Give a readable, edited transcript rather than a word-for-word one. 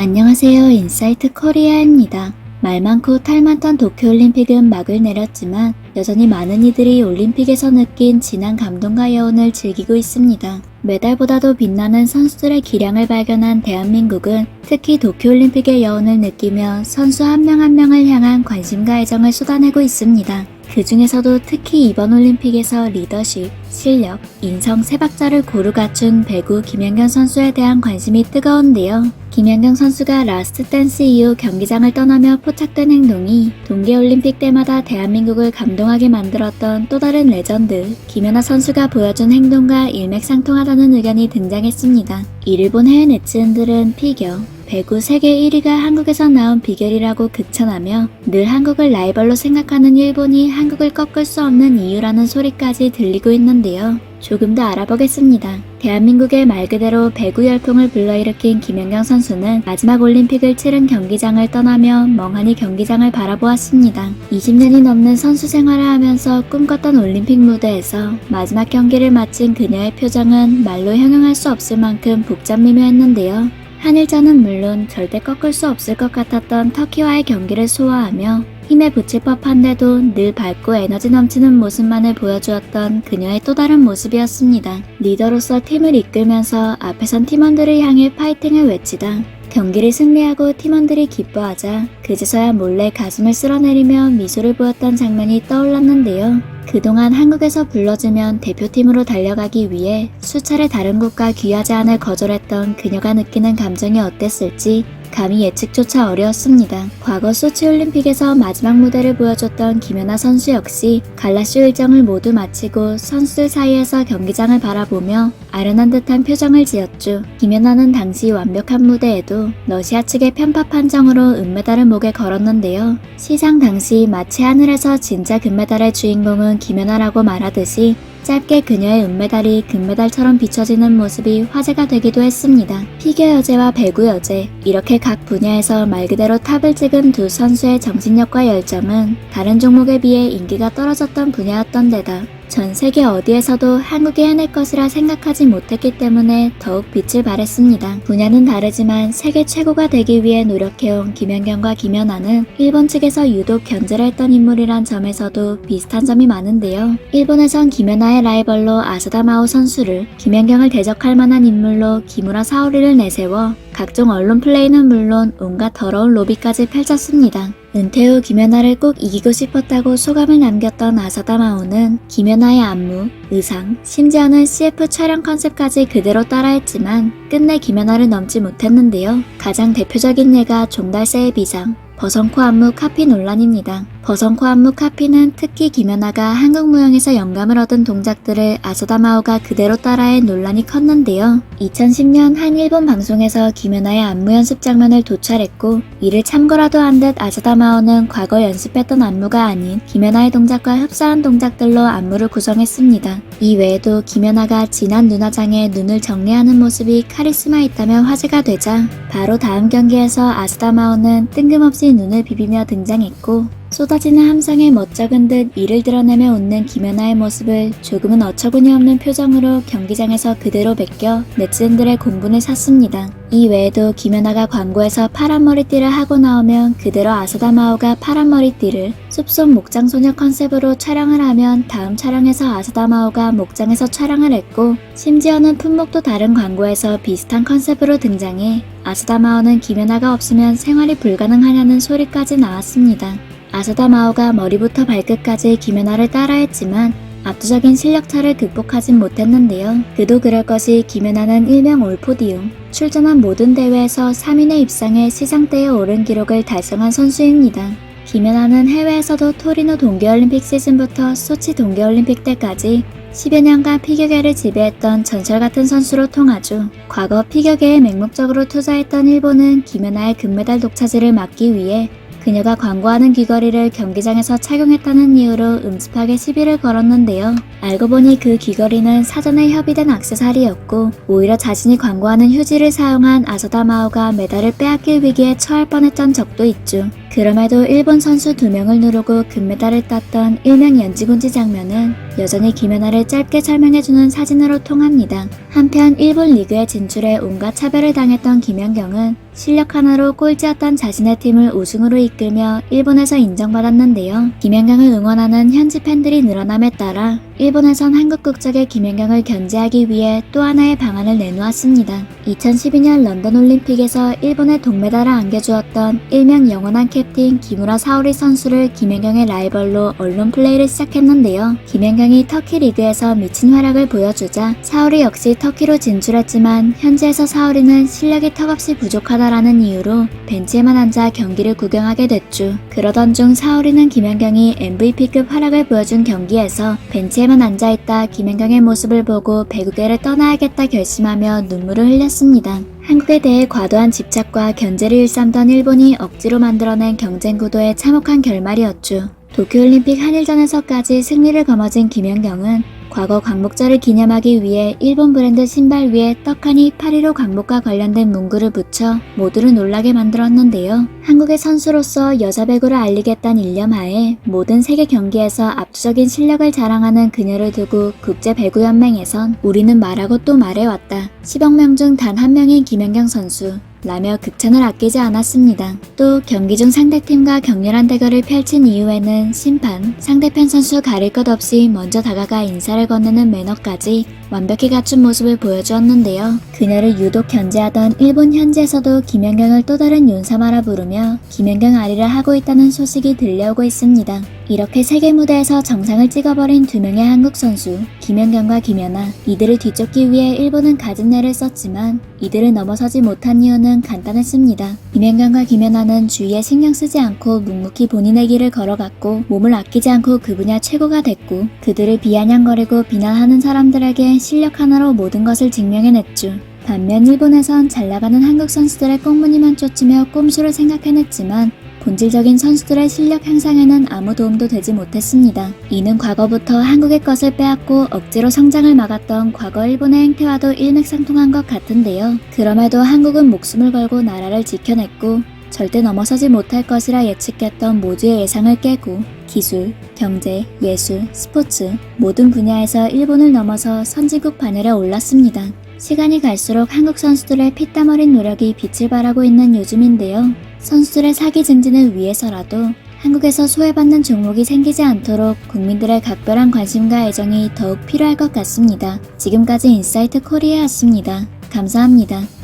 안녕하세요. 인사이트 코리아입니다. 말 많고 탈 많던 도쿄올림픽은 막을 내렸지만 여전히 많은 이들이 올림픽에서 느낀 진한 감동과 여운을 즐기고 있습니다. 메달보다도 빛나는 선수들의 기량을 발견한 대한민국은 특히 도쿄올림픽의 여운을 느끼며 선수 한 명 한 명을 향한 관심과 애정을 쏟아내고 있습니다. 그 중에서도 특히 이번 올림픽에서 리더십, 실력, 인성 세 박자를 고루 갖춘 배구 김연경 선수에 대한 관심이 뜨거운데요. 김연경 선수가 라스트 댄스 이후 경기장을 떠나며 포착된 행동이 동계올림픽 때마다 대한민국을 감동하게 만들었던 또 다른 레전드 김연아 선수가 보여준 행동과 일맥상통하다는 의견이 등장했습니다. 이를 본 해외 네티즌들은 피겨, 배구 세계 1위가 한국에서 나온 비결이라고 극찬하며 늘 한국을 라이벌로 생각하는 일본이 한국을 꺾을 수 없는 이유라는 소리까지 들리고 있는데요. 조금 더 알아보겠습니다. 대한민국의 말 그대로 배구 열풍을 불러일으킨 김연경 선수는 마지막 올림픽을 치른 경기장을 떠나며 멍하니 경기장을 바라보았습니다. 20년이 넘는 선수 생활을 하면서 꿈꿨던 올림픽 무대에서 마지막 경기를 마친 그녀의 표정은 말로 형용할 수 없을 만큼 복잡미묘했는데요. 한일전은 물론 절대 꺾을 수 없을 것 같았던 터키와의 경기를 소화하며 힘에 부칠 법한데도 늘 밝고 에너지 넘치는 모습만을 보여주었던 그녀의 또 다른 모습이었습니다. 리더로서 팀을 이끌면서 앞에선 팀원들을 향해 파이팅을 외치다 경기를 승리하고 팀원들이 기뻐하자 그제서야 몰래 가슴을 쓸어내리며 미소를 보였던 장면이 떠올랐는데요. 그동안 한국에서 불러주면 대표팀으로 달려가기 위해 수차례 다른 곳과 귀화 제안을 거절했던 그녀가 느끼는 감정이 어땠을지 감히 예측조차 어려웠습니다. 과거 소치올림픽에서 마지막 무대를 보여줬던 김연아 선수 역시 갈라쇼 일정을 모두 마치고 선수들 사이에서 경기장을 바라보며 아련한 듯한 표정을 지었죠. 김연아는 당시 완벽한 무대에도 러시아 측의 편파 판정으로 은메달을 목에 걸었는데요. 시상 당시 마치 하늘에서 진짜 금메달의 주인공은 김연아라고 말하듯이 짧게 그녀의 은메달이 금메달처럼 비춰지는 모습이 화제가 되기도 했습니다. 피겨 여제와 배구 여제, 이렇게 각 분야에서 말 그대로 탑을 찍은 두 선수의 정신력과 열정은 다른 종목에 비해 인기가 떨어졌던 분야였던 데다 전 세계 어디에서도 한국이 해낼 것이라 생각하지 못했기 때문에 더욱 빛을 발했습니다. 분야는 다르지만 세계 최고가 되기 위해 노력해온 김연경과 김연아는 일본 측에서 유독 견제를 했던 인물이란 점에서도 비슷한 점이 많은데요. 일본에선 김연아의 라이벌로 아사다 마오 선수를, 김연경을 대적할 만한 인물로 기무라 사오리를 내세워 각종 언론 플레이는 물론 온갖 더러운 로비까지 펼쳤습니다. 은퇴 후 김연아를 꼭 이기고 싶었다고 소감을 남겼던 아사다 마오는 김연아의 안무, 의상, 심지어는 CF 촬영 컨셉까지 그대로 따라했지만 끝내 김연아를 넘지 못했는데요. 가장 대표적인 예가 종달새의 비상, 버선코 안무 카피 논란입니다. 버선코 안무 카피는 특히 김연아가 한국 무용에서 영감을 얻은 동작들을 아사다 마오가 그대로 따라해 논란이 컸는데요. 2010년 한 일본 방송에서 김연아의 안무 연습 장면을 도촬했고 이를 참고라도 한 듯 아사다 마오는 과거 연습했던 안무가 아닌 김연아의 동작과 흡사한 동작들로 안무를 구성했습니다. 이 외에도 김연아가 진한 눈화장에 눈을 정리하는 모습이 카리스마 있다며 화제가 되자 바로 다음 경기에서 아사다 마오는 뜬금없이 눈을 비비며 등장했고 쏟아지는 함성에 멋쩍은 듯 이를 드러내며 웃는 김연아의 모습을 조금은 어처구니 없는 표정으로 경기장에서 그대로 베껴 네티즌들의 공분을 샀습니다. 이 외에도 김연아가 광고에서 파란 머리띠를 하고 나오면 그대로 아사다 마오가 파란 머리띠를 숲속 목장소녀 컨셉으로 촬영을 하면 다음 촬영에서 아사다 마오가 목장에서 촬영을 했고 심지어는 품목도 다른 광고에서 비슷한 컨셉으로 등장해 아사다 마오는 김연아가 없으면 생활이 불가능하냐는 소리까지 나왔습니다. 아사다 마오가 머리부터 발끝까지 김연아를 따라했지만 압도적인 실력차를 극복하진 못했는데요. 그도 그럴 것이 김연아는 일명 올포디움, 출전한 모든 대회에서 3인에 입상해 시상대에 오른 기록을 달성한 선수입니다. 김연아는 해외에서도 토리노 동계올림픽 시즌부터 소치 동계올림픽 때까지 10여 년간 피겨계를 지배했던 전설같은 선수로 통하죠. 과거 피겨계에 맹목적으로 투자했던 일본은 김연아의 금메달 독차지를 막기 위해 그녀가 광고하는 귀걸이를 경기장에서 착용했다는 이유로 음습하게 시비를 걸었는데요. 알고 보니 그 귀걸이는 사전에 협의된 액세서리였고 오히려 자신이 광고하는 휴지를 사용한 아사다 마오가 메달을 빼앗길 위기에 처할 뻔했던 적도 있죠. 그럼에도 일본 선수 2명을 누르고 금메달을 땄던 일명 연지군지 장면은 여전히 김연아를 짧게 설명해주는 사진으로 통합니다. 한편 일본 리그에 진출해 온갖 차별을 당했던 김연경은 실력 하나로 꼴찌였던 자신의 팀을 우승으로 이끌며 일본에서 인정받았는데요. 김연경을 응원하는 현지 팬들이 늘어남에 따라 일본에선 한국 국적의 김연경을 견제하기 위해 또 하나의 방안을 내놓았습니다. 2012년 런던 올림픽에서 일본의 동메달을 안겨주었던 일명 영원한 캡틴 기무라 사오리 선수를 김연경의 라이벌로 언론 플레이를 시작했는데요. 김연경이 터키 리그에서 미친 활약을 보여주자 사오리 역시 터키로 진출했지만 현지에서 사오리는 실력이 턱없이 부족하다라는 이유로 벤치에만 앉아 경기를 구경하게 됐죠. 그러던 중 사오리는 김연경이 MVP급 활약을 보여준 경기에서 벤치에만 앉아있다 김연경의 모습을 보고 배구계를 떠나야겠다 결심하며 눈물을 흘렸습니다. 한국에 대해 과도한 집착과 견제를 일삼던 일본이 억지로 만들어낸 경쟁 구도에 참혹한 결말이었죠. 도쿄올림픽 한일전에서까지 승리를 거머쥔 김연경은 과거 광복절을 기념하기 위해 일본 브랜드 신발 위에 떡하니 8.15 광복과 관련된 문구를 붙여 모두를 놀라게 만들었는데요. 한국의 선수로서 여자 배구를 알리겠다는 일념하에 모든 세계 경기에서 압도적인 실력을 자랑하는 그녀를 두고 국제배구연맹에선 우리는 말하고 또 말해왔다. 10억 명 중 단 한 명인 김연경 선수. 라며 극찬을 아끼지 않았습니다. 또 경기 중 상대팀과 격렬한 대결을 펼친 이후에는 심판, 상대편 선수 가릴 것 없이 먼저 다가가 인사를 건네는 매너까지 완벽히 갖춘 모습을 보여주었는데요. 그녀를 유독 견제하던 일본 현지에서도 김연경을 또 다른 윤사마라 부르며 김연경 아리를 하고 있다는 소식이 들려오고 있습니다. 이렇게 세계 무대에서 정상을 찍어버린 두 명의 한국 선수 김연경과 김연아, 이들을 뒤쫓기 위해 일본은 가진 애를 썼지만 이들을 넘어서지 못한 이유는 간단했습니다. 김연경과 김연아는 주위에 신경 쓰지 않고 묵묵히 본인의 길을 걸어갔고 몸을 아끼지 않고 그 분야 최고가 됐고 그들을 비아냥거리고 비난하는 사람들에게 실력 하나로 모든 것을 증명해냈죠. 반면 일본에선 잘나가는 한국 선수들의 꽁무니만 쫓으며 꼼수를 생각해냈지만 본질적인 선수들의 실력 향상에는 아무 도움도 되지 못했습니다. 이는 과거부터 한국의 것을 빼앗고 억지로 성장을 막았던 과거 일본의 행태와도 일맥상통한 것 같은데요. 그럼에도 한국은 목숨을 걸고 나라를 지켜냈고 절대 넘어서지 못할 것이라 예측했던 모두의 예상을 깨고 기술, 경제, 예술, 스포츠 모든 분야에서 일본을 넘어서 선진국 반열에 올랐습니다. 시간이 갈수록 한국 선수들의 피땀 어린 노력이 빛을 발하고 있는 요즘인데요. 선수들의 사기 증진을 위해서라도 한국에서 소외받는 종목이 생기지 않도록 국민들의 각별한 관심과 애정이 더욱 필요할 것 같습니다. 지금까지 인사이트 코리아였습니다. 감사합니다.